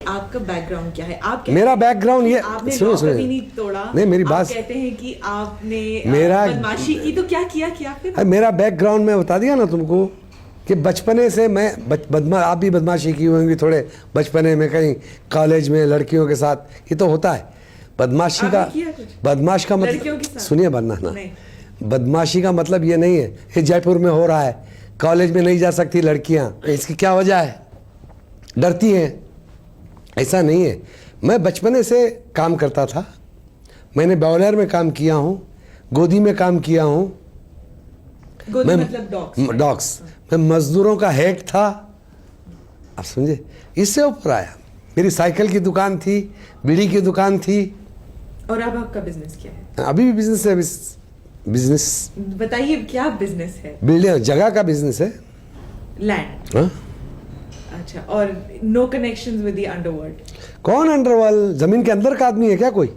आपका बैकग्राउंड क्या है? आप मेरा बैकग्राउंड ये आपने सुनो लॉ सुनो कभी नहीं तोड़ा। नहीं मेरी आप बात कहते हैं कि आपने मेरा बदमाशी की, तो क्या किया फिर? मेरा बैकग्राउंड मैं बता दिया ना तुमको कि बचपने से मैं आप भी बदमाशी की होंगी थोड़े बचपने में कहीं कॉलेज में लड़कियों के साथ, ये तो होता है बदमाशी का। बदमाश का मतलब सुनिए बनना ना, बदमाशी का मतलब ये नहीं है ये जयपुर में हो रहा है, कॉलेज में नहीं जा सकती लड़कियां, इसकी क्या वजह है, डरती हैं, ऐसा नहीं है। मैं बचपने से काम करता था, मैंने बॉयलर में काम किया हूँ, गोदी में काम किया हूँ, गोदी मतलब डॉग्स, मैं मजदूरों का हेड था, आप समझे। इससे ऊपर आया, मेरी साइकिल की दुकान थी, बीड़ी की दुकान थी। और अब आपका बिजनेस क्या है? अभी भी बिजनेस है। बिजनेस बताइए, क्या बिजनेस है? बिल्डिंग जगह का बिजनेस है, लैंड। हाँ? अच्छा, और no connections with the underworld? कौन अंडरवर्ल्ड? जमीन के अंदर का आदमी है क्या कोई?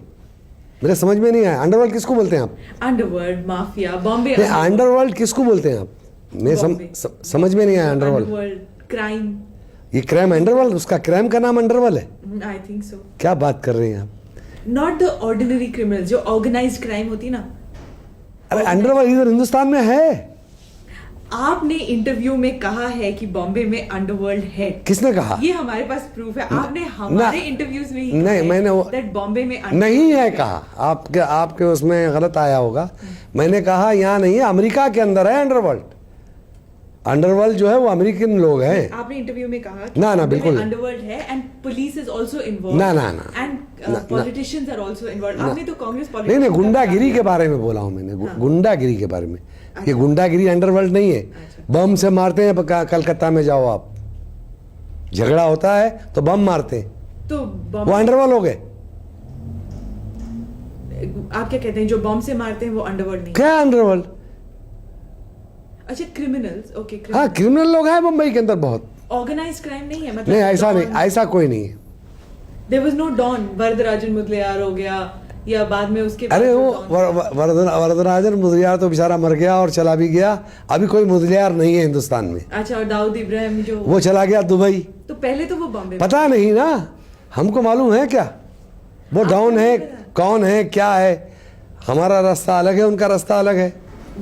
मेरे समझ में नहीं आया, अंडरवर्ल्ड किसको बोलते हैं आप? Underworld, mafia, Bombay. अंडरवर्ल्ड किसको बोलते हैं आप? मैं समझ में नहीं आया। अंडरवर्ल्ड क्राइम, ये क्राइम अंडरवर्ल्ड, उसका क्राइम का नाम अंडरवर्ल्ड है? I think so. क्या बात कर रहे हैं आप? नॉट द ऑर्डिनरी क्रिमिनल, जो ऑर्गेनाइज्ड क्राइम होती ना। अरे अंडरवर्ल्ड इधर हिंदुस्तान में है। आपने इंटरव्यू में कहा है कि बॉम्बे में अंडरवर्ल्ड है। किसने कहा? ये हमारे पास प्रूफ है। आपने हमारे इंटरव्यूज में ही नहीं, मैंने वो दैट बॉम्बे में नहीं है कहा। आपके उसमें गलत आया होगा। मैंने कहा यहाँ नहीं है, अमेरिका के अंदर है अंडरवर्ल्ड। अंडरवर्ल्ड जो है वो अमेरिकन लोग हैं। आपने इंटरव्यू में कहा कि ना बिल्कुल अंडरवर्ल्ड है and police is also involved. ना and politicians are also involved. आपने तो कांग्रेस नहीं गुंडागिरी के बारे में बोला हूँ मैंने। गुंडागिरी के बारे में। ये गुंडागिरी अंडरवर्ल्ड नहीं है। बम से मारते हैं, कलकत्ता में जाओ आप, झगड़ा होता है तो बम मारते हैं, तो वो अंडरवर्ल्ड हो गए। आप क्या कहते हैं, जो बम से मारते हैं वो अंडरवर्ल्ड नहीं? क्या अंडरवर्ल्ड? अच्छा, क्रिमिनल्स। ओके, हाँ, क्रिमिनल लोग हैं मुंबई के अंदर बहुत। ऑर्गेनाइज्ड क्राइम नहीं है मतलब? नहीं, ऐसा नहीं, ऐसा कोई नहीं है। There was no don. Varadarajan Mudaliar हो गया या बाद में उसके? अरे वो वरदराजन मुदलियार तो बेचारा मर गया और चला भी गया। अभी कोई मुदलियार नहीं है हिंदुस्तान में। अच्छा, और दाऊद इब्राहिम जो वो चला गया दुबई। तो पहले तो वो बॉम्बे। पता नहीं ना, हमको मालूम है क्या वो डॉन है, कौन है, क्या है? हमारा रास्ता अलग है, उनका रास्ता अलग है।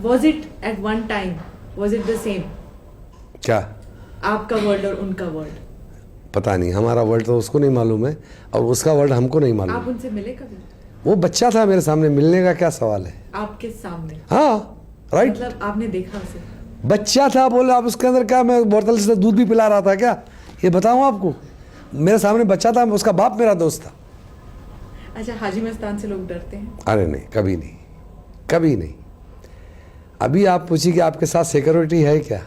Was it at one time? Was it the same? क्या आपका वर्ल्ड और उनका वर्ल्ड? पता नहीं, हमारा वर्ल्ड तो उसको नहीं मालूम है और उसका वर्ल्ड हमको नहीं मालूम। आप उनसे मिले कभी? वो बच्चा था मेरे सामने, मिलने का क्या सवाल है? आपके सामने? हाँ, राइट। मतलब आपने देखा उसे? बच्चा था, बोला आप उसके अंदर क्या, मैं बोतल से दूध भी पिला रहा था क्या? ये बताऊँ आपको? मेरे सामने बच्चा था, उसका बाप मेरा दोस्त था। अच्छा, हाजी मस्तान से लोग डरते हैं? अरे नहीं, कभी नहीं, कभी नहीं। अभी आप पूछिए कि आपके साथ सिक्योरिटी है क्या?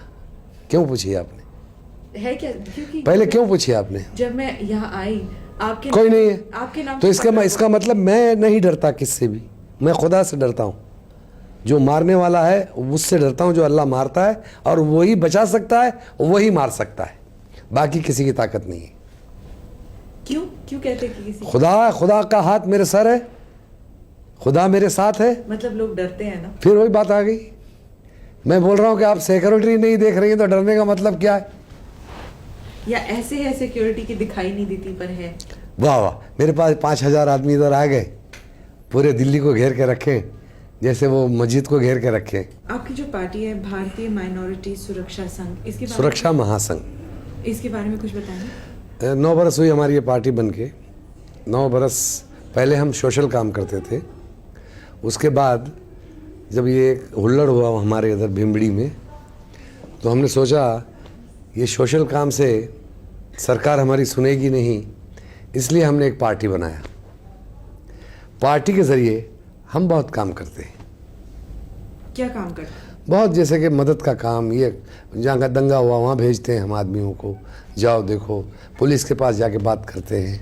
क्यों पूछिए आपने? है क्या? क्योंकि पहले क्यों पूछिए आपने? जब मैं यहाँ आई आपके कोई नहीं है आपके नाम तो इसका मतलब मैं नहीं डरता किससे भी। मैं खुदा से डरता हूँ, जो मारने वाला है उससे डरता हूँ, जो अल्लाह मारता है और वही बचा सकता है, वही मार सकता है, बाकी किसी की ताकत नहीं है। क्यों कहते हैं कि किसी? खुदा का हाथ मेरे सर है, खुदा मेरे साथ है। मतलब लोग डरते हैं ना? फिर वही बात आ गई। मैं बोल रहा हूँ कि आप सिक्योरिटी नहीं देख रही हैं तो डरने का मतलब क्या है? या ऐसे है सिक्योरिटी की दिखाई नहीं देती पर है? वाह वाह, मेरे पास 5,000 आदमी इधर आ गए, पूरे दिल्ली को घेर के रखे जैसे वो मस्जिद को घेर के रखे। आपकी जो पार्टी है भारतीय माइनॉरिटी सुरक्षा संघ, इसके सुरक्षा महासंघ, इसके बारे में कुछ बताएं। 9 बरस हुई हमारी ये पार्टी बन के। 9 बरस पहले हम सोशल काम करते थे। उसके बाद जब ये हुल्लड़ हुआ हमारे इधर भीमड़ी में, तो हमने सोचा ये सोशल काम से सरकार हमारी सुनेगी नहीं, इसलिए हमने एक पार्टी बनाया। पार्टी के ज़रिए हम बहुत काम करते हैं। क्या काम करते हैं? बहुत, जैसे कि मदद का काम, ये जहाँ का दंगा हुआ वहाँ भेजते हैं हम आदमियों को, जाओ देखो, पुलिस के पास जाके बात करते हैं।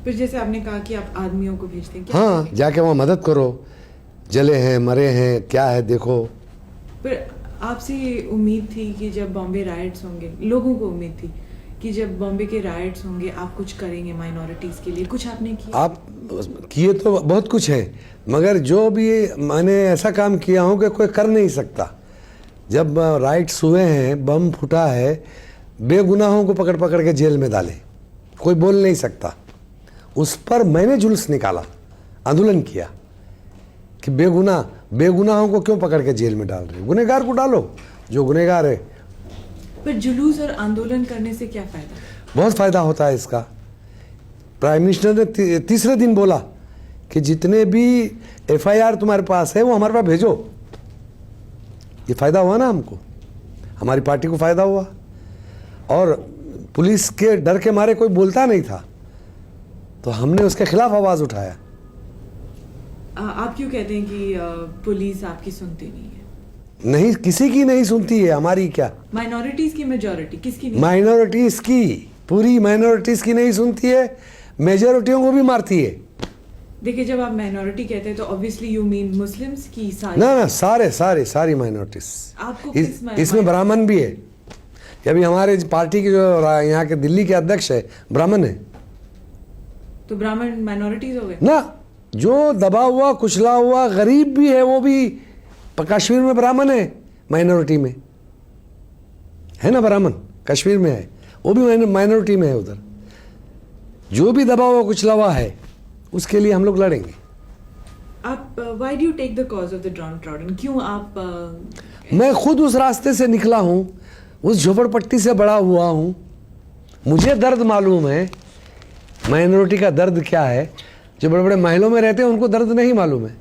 फिर जैसे आपने कहा कि आप आदमियों को भेजते हैं, हाँ, जाके वहाँ मदद करो, जले हैं, मरे हैं, क्या है देखो। फिर आपसे उम्मीद थी कि जब बॉम्बे राइट्स होंगे, लोगों को उम्मीद थी कि जब बॉम्बे के राइट्स होंगे आप कुछ करेंगे माइनॉरिटीज़ के लिए, कुछ आपने किया? आप किए तो बहुत कुछ है, मगर जो भी मैंने ऐसा काम किया हूँ कि कोई कर नहीं सकता। जब राइट्स हुए हैं, बम फूटा है, बेगुनाहों को पकड़ पकड़ के जेल में डाले, कोई बोल नहीं सकता। उस पर मैंने जुलूस निकाला, आंदोलन किया कि बेगुनाहों को क्यों पकड़ के जेल में डाल रहे हो, गुनहगार को डालो जो गुनहगार है। पर जुलूस और आंदोलन करने से क्या फायदा? बहुत फायदा होता है इसका। प्राइम मिनिस्टर ने तीसरे दिन बोला कि जितने भी एफआईआर तुम्हारे पास है वो हमारे पास भेजो। ये फायदा हुआ ना हमको, हमारी पार्टी को फायदा हुआ। और पुलिस के डर के मारे कोई बोलता नहीं था, तो हमने उसके खिलाफ आवाज उठाया। आप क्यों कहते हैं कि पुलिस आपकी सुनती नहीं है? नहीं, किसी की नहीं सुनती है, हमारी क्या, माइनॉरिटीज की मेजॉरिटी किसकी नहीं? माइनॉरिटीज की, पूरी माइनॉरिटीज की नहीं सुनती है, मेजॉरिटियों को भी मारती है। देखिए, जब आप माइनॉरिटी कहते हैं तो ऑब्वियसली यू मीन मुस्लिम्स की सारी? ना, सारी माइनॉरिटीज। आपको इसमें ब्राह्मण भी है। अभी हमारे पार्टी के जो यहाँ के दिल्ली के अध्यक्ष है ब्राह्मण है, तो ब्राह्मण माइनॉरिटीज हो गए ना। जो दबा हुआ कुचला हुआ गरीब भी है वो भी कश्मीर में ब्राह्मण है, माइनॉरिटी में है ना, ब्राह्मण कश्मीर में है, वो भी माइनॉरिटी में है। उधर जो भी दबा हुआ कुचला हुआ है उसके लिए हम लोग लड़ेंगे। आप why do you take the cause of the downtrodden? क्यों आप मैं खुद उस रास्ते से निकला हूँ, उस झोपड़पट्टी से बड़ा हुआ हूँ, मुझे दर्द मालूम है, माइनॉरिटी का दर्द क्या है। जो बड़े बड़े महलों में रहते हैं उनको दर्द नहीं मालूम है।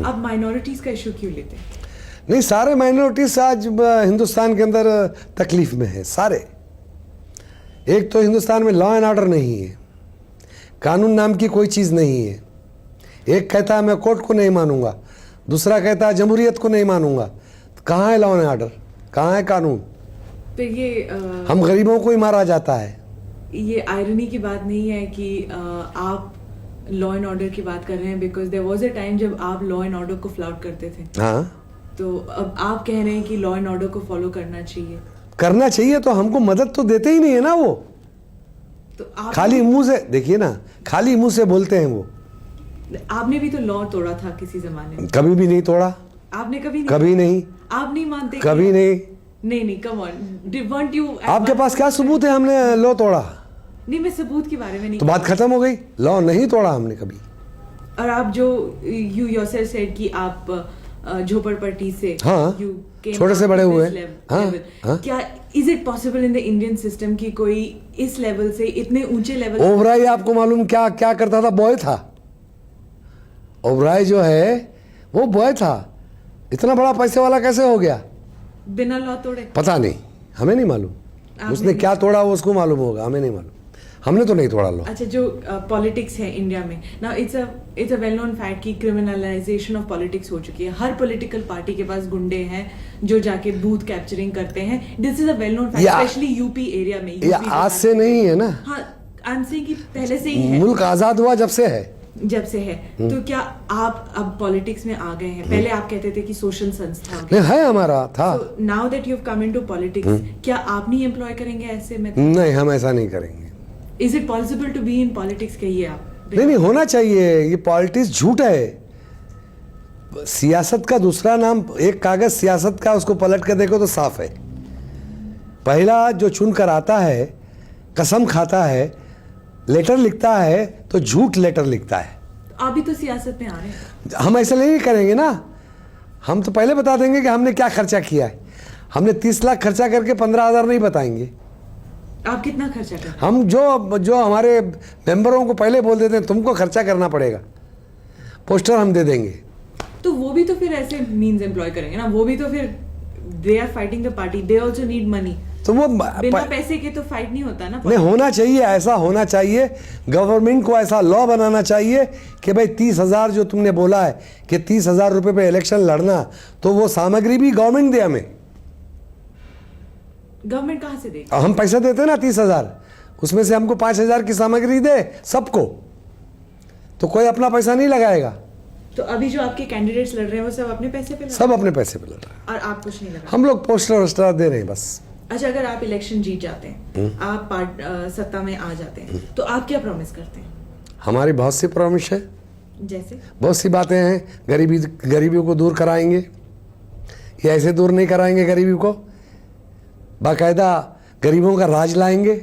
आप माइनॉरिटीज का इशू क्यों लेते हैं? नहीं, सारे माइनॉरिटीज आज हिंदुस्तान के अंदर तकलीफ में है सारे। एक तो हिंदुस्तान में लॉ एंड ऑर्डर नहीं है, कानून नाम की कोई चीज़ नहीं है। एक कहता है मैं कोर्ट को नहीं मानूंगा, दूसरा कहता है जमहूरियत को नहीं मानूंगा। तो कहाँ है लॉ एंड ऑर्डर, कहाँ है कानून? तो ये हम गरीबों को ही मारा जाता है। ये आयरनी की बात नहीं है कि आप लॉ एंड ऑर्डर की बात कर रहे हैं, because there was a time जब आप लॉ एंड ऑर्डर को फ्लाउट करते थे। हाँ, तो अब आप कह रहे हैं कि लॉ एंड ऑर्डर को फॉलो करना चाहिए। करना चाहिए, तो हमको मदद तो देते ही नहीं है ना वो। तो आप खाली मुंह से, देखिए ना, खाली मुंह से बोलते हैं वो। आपने भी तो लॉ तोड़ा था किसी जमाने में। कभी भी नहीं तोड़ा। आपने कभी नहीं। आप नहीं मानते? कभी नहीं। नहीं, कम ऑन, वांट यू। आपके पास क्या सबूत है हमने लॉ तोड़ा? नहीं, मैं सबूत के बारे में नहीं। तो बात खत्म हो गई, लॉ नहीं तोड़ा हमने कभी। और आप जो यू योरसेल्फ सेड कि आप झोपड़पट्टी से, हाँ, छोटे से बड़े हुए। हाँ, क्या is it possible in the Indian system कि कोई इस लेवल से इतने ऊंचे लेवल? ओबराय आपको मालूम क्या क्या करता था? बॉय था ओबराय, जो है वो बॉय था। इतना बड़ा पैसे वाला कैसे हो गया बिना लॉ तोड़े? पता नहीं, हमें नहीं मालूम। उसने क्या तोड़ा वो उसको मालूम होगा, हमें नहीं मालूम। हमने तो नहीं तोड़ा लॉ। अच्छा, जो पॉलिटिक्स है इंडिया में now, it's a well known fact कि क्रिमिनलाइजेशन ऑफ पॉलिटिक्स हो चुकी है। हर पॉलिटिकल पार्टी के पास गुंडे हैं जो जाके बूथ कैप्चरिंग करते हैं। This is a well known fact, specially UP area में। आज से नहीं है ना। हाँ, आई एम सेइंग कि पहले से ही है। मुल्क आजाद हुआ जब से है। तो क्या आप अब पॉलिटिक्स में आ गए हैं? पहले आप कहते थे कि सोशल संस्था नहीं है, हमारा था। Now that you have come into politics, क्या आप नहीं एम्प्लॉय करेंगे ऐसे में? नहीं, हम ऐसा नहीं करेंगे। Is it possible to be in politics? कहिए आप। नहीं, होना चाहिए। ये पॉलिटिक्स झूठ है। सियासत का दूसरा नाम, एक कागज सियासत का, उसको पलट कर देखो तो साफ है। पहला जो चुन कर आता है, कसम खाता है, लेटर लिखता है, तो झूठ लेटर लिखता है। आप भी तो सियासत में आ रहे हैं। हम ऐसा नहीं करेंगे ना। हम तो पहले बता देंगे कि हमने क्या खर्चा किया है। हमने 30 लाख खर्चा करके 15,000 नहीं बताएंगे। आप कितना खर्चा करते हैं? हम जो हमारे मेंबरों को पहले बोल देते हैं तुमको खर्चा करना पड़ेगा, पोस्टर हम दे देंगे। तो वो भी तो फिर ऐसे मींस एम्प्लॉय करेंगे ना। वो भी तो फिर they are fighting the party, they also need money. तो वो बिना पैसे के तो फाइट नहीं होता ना। नहीं, होना चाहिए, ऐसा होना चाहिए। गवर्नमेंट को ऐसा लॉ बनाना चाहिए कि भाई 30,000 जो तुमने बोला है कि 30,000 रुपए पे इलेक्शन लड़ना, तो वो सामग्री भी गवर्नमेंट दे हमें। गवर्नमेंट कहाँ से दे? हम पैसा देते हैं ना 30,000, उसमें से हमको 5,000 की सामग्री दे सबको, तो कोई अपना पैसा नहीं लगाएगा। तो अभी जो आपके कैंडिडेट्स लड़ रहे हैं वो सब अपने पैसे पे लड़ रहे हैं? सब अपने पैसे पे लड़ रहे हैं। और आप कुछ नहीं लगा? हम लोग पोस्टर वोस्टर दे रहे हैं बस। अच्छा, अगर आप इलेक्शन जीत जाते हैं, आप सत्ता में आ जाते हैं, तो आप क्या प्रॉमिस करते हैं? हमारी बहुत सी प्रॉमिस है, जैसे बहुत सी बातें हैं। गरीबी को दूर कराएंगे। ये ऐसे दूर नहीं कराएंगे गरीबी को, बाकायदा गरीबों का राज लाएंगे।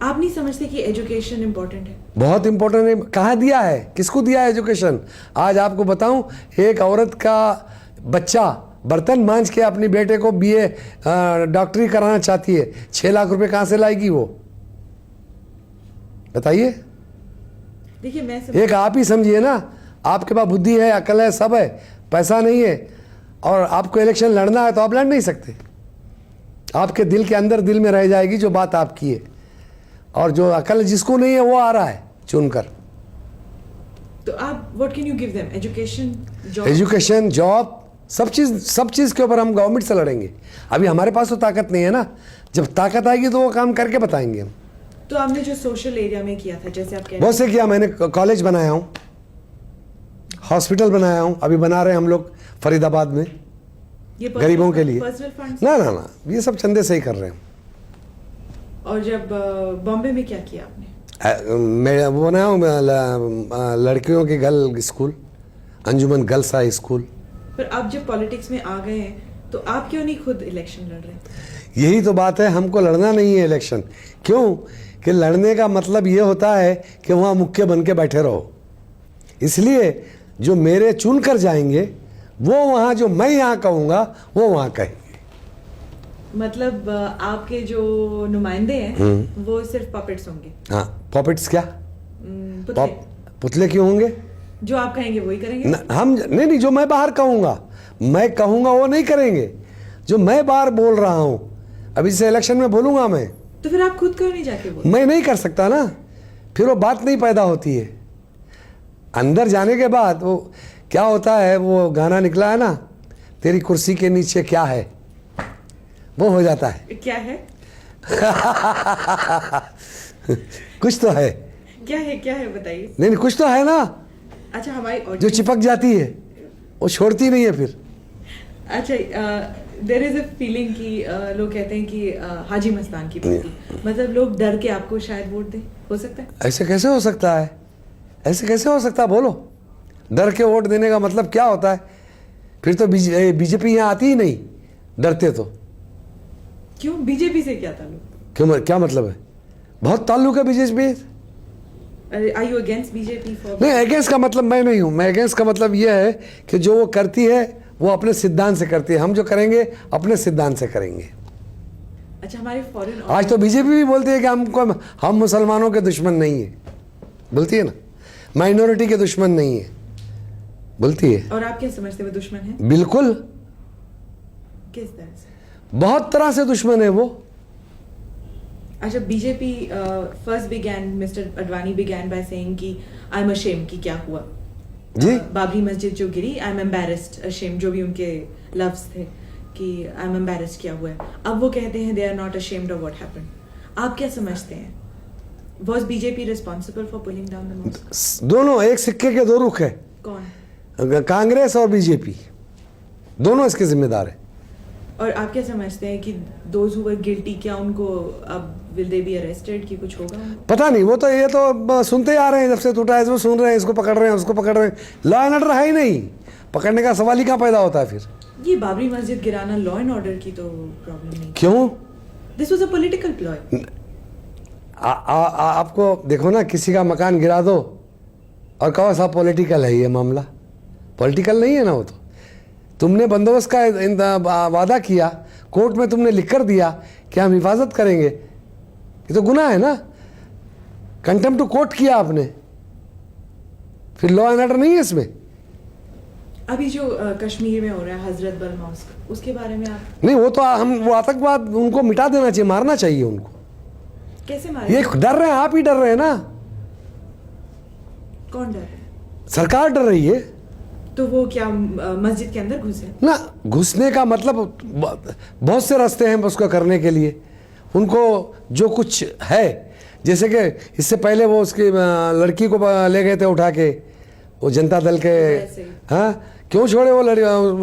आप नहीं समझते कि एजुकेशन इंपॉर्टेंट है? बहुत इंपॉर्टेंट है। कहाँ दिया है, किसको दिया है एजुकेशन? आज आपको बताऊं, एक औरत का बच्चा बर्तन मांज के अपनी बेटे को बीए डॉक्टरी कराना चाहती है, 6 लाख रुपए कहाँ से लाएगी वो? बताइए। देखिए मैं एक आप ही समझिए ना, आपके पास बुद्धि है, अकल है, सब है, पैसा नहीं है और आपको इलेक्शन लड़ना है तो आप लड़ नहीं सकते। आपके दिल के अंदर दिल में रह जाएगी जो बात आपकी है, और जो अकल जिसको नहीं है वो आ रहा है चुनकर। तो आप what can you give them? Education, job? Education, job, सब चीज़ के ऊपर हम गवर्नमेंट से लड़ेंगे। अभी हमारे पास तो ताकत नहीं है ना, जब ताकत आएगी तो वो काम करके बताएंगे हम। तो आपने जो सोशल एरिया में किया था, जैसे आप कह रहे बहुत से किया मैंने, कॉलेज बनाया हूँ, हॉस्पिटल बनाया हूँ, अभी बना रहे हैं हम लोग फरीदाबाद में ये गरीबों के लिए। Personal funds? ना ना ना, ये सब चंदे से ही कर रहे हैं। और जब बॉम्बे में क्या किया आपने? मैं वो बनाया हूँ लड़कियों के गर्ल स्कूल, अंजुमन गर्ल्स हाई स्कूल। पर आप जब पॉलिटिक्स में आ गए हैं तो आप क्यों नहीं खुद इलेक्शन लड़ रहे? यही तो बात है, हमको लड़ना नहीं है इलेक्शन। क्यों? कि लड़ने का मतलब ये होता है कि वहाँ मुख्य बन के बैठे रहो। इसलिए जो मेरे चुन कर जाएंगे वो वहाँ, जो मैं यहाँ कहूँगा वो वहाँ कहेंगे। मतलब आपके जो नुमाइंदे हैं वो सिर्फ पपेट्स होंगे? हाँ, पॉपेट्स क्या? पुतले? पुतले क्यों होंगे? जो आप कहेंगे वही करेंगे? हम नहीं, जो मैं बाहर कहूँगा, मैं कहूँगा वो नहीं करेंगे। जो मैं बाहर बोल रहा हूँ, अभी से इलेक्शन में बोलूँगा मैं, तो फिर आप खुद क्यों नहीं जाके बोल? मैं नहीं कर सकता ना, फिर वो बात नहीं पैदा होती है। अंदर जाने के बाद वो क्या होता है, वो गाना निकला है ना, तेरी कुर्सी के नीचे क्या है, वो हो जाता है। क्या है? कुछ तो है। क्या है, क्या है बताइए। नहीं, कुछ तो है ना। अच्छा, हमारी जो चिपक जाती है वो छोड़ती नहीं है फिर। अच्छा, देयर इज अ फीलिंग कि लोग कहते हैं कि हाजी मस्तान की पार्टी, मतलब लोग डर के आपको शायद वोट दें, हो सकता है? ऐसे कैसे हो सकता है? ऐसे कैसे हो सकता है? बोलो। डर के वोट देने का मतलब क्या होता है? फिर तो बीजेपी यहाँ आती ही नहीं, डरते तो। क्यों? बीजेपी से क्या ताल्लुक? क्यों, क्या मतलब है? बहुत ताल्लुक है BJP. Are you against BJP? नहीं, अगेंस्ट का मतलब मैं नहीं हूँ। मैं अगेंस्ट का मतलब यह है कि जो वो करती है वो अपने सिद्धांत से करती है, हम जो करेंगे अपने सिद्धांत से करेंगे। अच्छा, हमारे फॉरेन आज तो बीजेपी भी बोलती है कि हम मुसलमानों के दुश्मन नहीं है, बोलती है ना, माइनॉरिटी के दुश्मन नहीं है, बोलती है। और आप क्या समझते हैं वो दुश्मन है? बिल्कुल, किस तरह से? बहुत तरह से दुश्मन है वो। अच्छा, BJP first began, mister Advani began by saying कि आई एम अशेम्ड कि क्या हुआ जी। बाबरी मस्जिद जो गिरी, आई एम एम्बैरेस्ड, अशेम्ड, जो भी उनके लफ्ज थे कि आई एम एम्बैरेस्ड किया हुआ है। अब वो कहते हैं they are not ashamed of what happened. आप क्या समझते हैं? Was BJP responsible for pulling down the mosque? दोनों एक सिक्के के दो रुख है। कौन? कांग्रेस और बीजेपी दोनों इसके जिम्मेदार है। और आप क्या समझते हैं कि दोज हु वर गिल्टी, क्या उनको अब विल दे बी अरेस्टेड, कि कुछ होगा उनको? पता नहीं, वो तो ये तो सुनते आ रहे हैं, जब से टूटा है इसको सुन रहे हैं, इसको पकड़ रहे हैं, उसको पकड़ रहे हैं। लॉ एंड ऑर्डर है ही नहीं, पकड़ने का सवाल ही कहाँ पैदा होता है फिर? ये बाबरी मस्जिद गिराना लॉ एंड ऑर्डर की तो प्रॉब्लम नहीं। क्यों? This was a political ploy. आपको देखो ना, किसी का मकान गिरा दो और कहो साहब पॉलिटिकल है ये मामला। पॉलिटिकल नहीं है ना वो तो। तुमने बंदोबस्त का वादा किया, कोर्ट में तुमने लिख कर दिया कि हम हिफाजत करेंगे, ये तो गुनाह है ना। कंटेम्प्ट टू कोर्ट किया आपने, फिर लॉ एंड ऑर्डर नहीं है इसमें। अभी जो कश्मीर में हो रहा है हजरत बल मॉस्क, उसके बारे में आप? नहीं, वो तो वो आतंकवाद, उनको मिटा देना चाहिए, मारना चाहिए उनको। कैसे मारे? ये डर रहे हैं, आप ही डर रहे हैं ना। कौन डर है? सरकार डर रही है। तो वो क्या मस्जिद के अंदर घुसे? ना, घुसने का मतलब बहुत से रास्ते हैं उसको करने के लिए। उनको जो कुछ है, जैसे कि इससे पहले वो उसकी लड़की को ले गए थे उठा के, वो जनता दल के। हाँ, क्यों छोड़े वो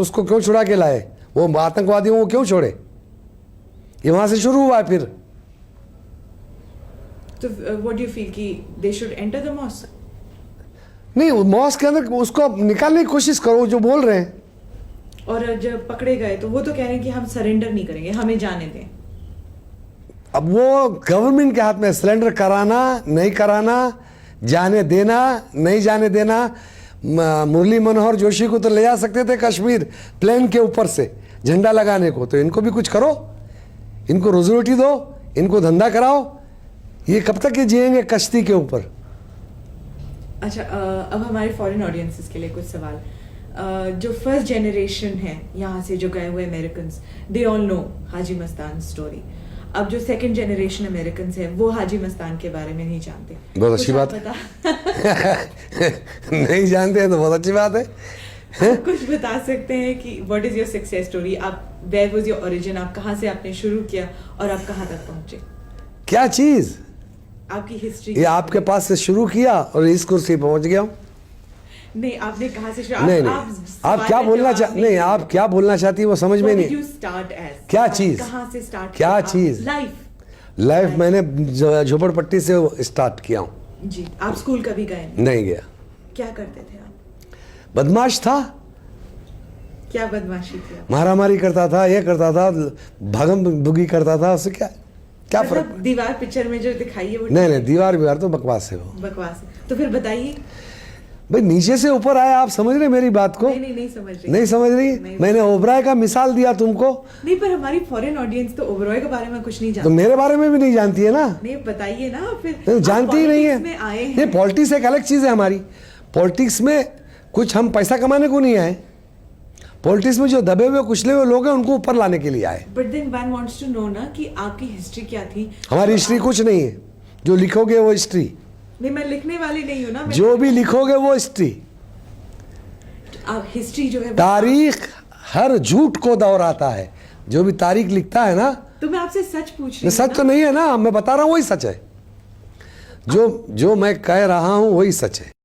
उसको क्यों छुड़ा के लाए? वो आतंकवादियों को क्यों छोड़े? ये वहां से शुरू हुआ है फिर। तो व्हाट डू यू फील कि they should enter the mosque? नहीं, मॉस्क के अंदर उसको निकालने की कोशिश करो, जो बोल रहे हैं। और जब पकड़े गए तो वो तो कह रहे हैं कि हम सरेंडर नहीं करेंगे, हमें जाने दें। अब वो गवर्नमेंट के हाथ में, सिलेंडर कराना नहीं कराना, जाने देना नहीं जाने देना। मुरली मनोहर जोशी को तो ले जा सकते थे कश्मीर प्लेन के ऊपर से झंडा लगाने को, तो इनको भी कुछ करो, इनको रोजी रोटी दो, इनको धंधा कराओ। ये कब तक ये जिएंगे कश्ती के ऊपर? अच्छा, अब हमारे फॉरेन ऑडियंसेस के लिए कुछ सवाल। जो फर्स्ट जनरेशन है यहाँ से जो गए हुए Americans, they all know Haji Mastan story. अब जो सेकंड जनरेशन अमेरिकन्स है वो हाजी मस्तान के बारे में नहीं जानते। बहुत अच्छी बात है। नहीं जानते हैं तो बहुत अच्छी बात है। कुछ बता सकते हैं कि what is your success story? आप, वेयर वाज योर ओरिजिन? आप कहाँ से आपने शुरू किया और आप कहाँ तक पहुंचे? क्या चीज? आपकी हिस्ट्री। ये आपके पास से शुरू किया और इस कुर्सी पहुंच गया हूं। नहीं, आपने कहाँ से शुरू? नहीं, आप क्या बोलना नहीं, आप क्या बोलना चाहती है वो समझ में नहीं। क्या चीज? कहाँ से स्टार्ट? क्या चीज? लाइफ मैंने झोपड़पट्टी से स्टार्ट किया हूँ जी। आप स्कूल कभी गए? नहीं गया। क्या करते थे आप? बदमाश था। क्या बदमाशी थी? मारामारी करता था, ये करता था, भागम भुगी करता था। उससे क्या मतलब फर्क? दीवार पिक्चर में जो दिखाई है वो नहीं, दीवार तो बकवास है, वो बकवास है। तो फिर बताइए भाई, नीचे से ऊपर आया। आप समझ रहे मेरी बात को? नहीं समझ रही। नहीं समझ रही? मैंने ओबराय का मिसाल दिया तुमको। नहीं, पर हमारी फॉरेन ऑडियंस तो ओबराय के बारे में कुछ नहीं जानती। तो मेरे बारे में भी नहीं जानती है ना। नहीं, बताइए ना फिर। नहीं, जानती ही नहीं है। नहीं, पॉलिटिक्स एक अलग चीज है हमारी। पॉलिटिक्स में कुछ हम पैसा कमाने को नहीं आए। पॉलिटिक्स में जो दबे हुए कुचले हुए लोग हैं उनको ऊपर लाने के लिए आए। But then one wants to know ना कि आपकी हिस्ट्री क्या थी। हमारी हिस्ट्री कुछ नहीं है। जो लिखोगे वो हिस्ट्री। नहीं, मैं लिखने वाली नहीं हूँ ना। जो भी लिखोगे वो हिस्ट्री। आप हिस्ट्री जो है, तारीख हर झूठ को दोहराता है। जो भी तारीख लिखता है ना, तो मैं आपसे सच पूछ रही हूँ। सच तो नहीं है ना, मैं बता रहा हूँ वही सच है। जो मैं कह रहा हूँ वही सच है।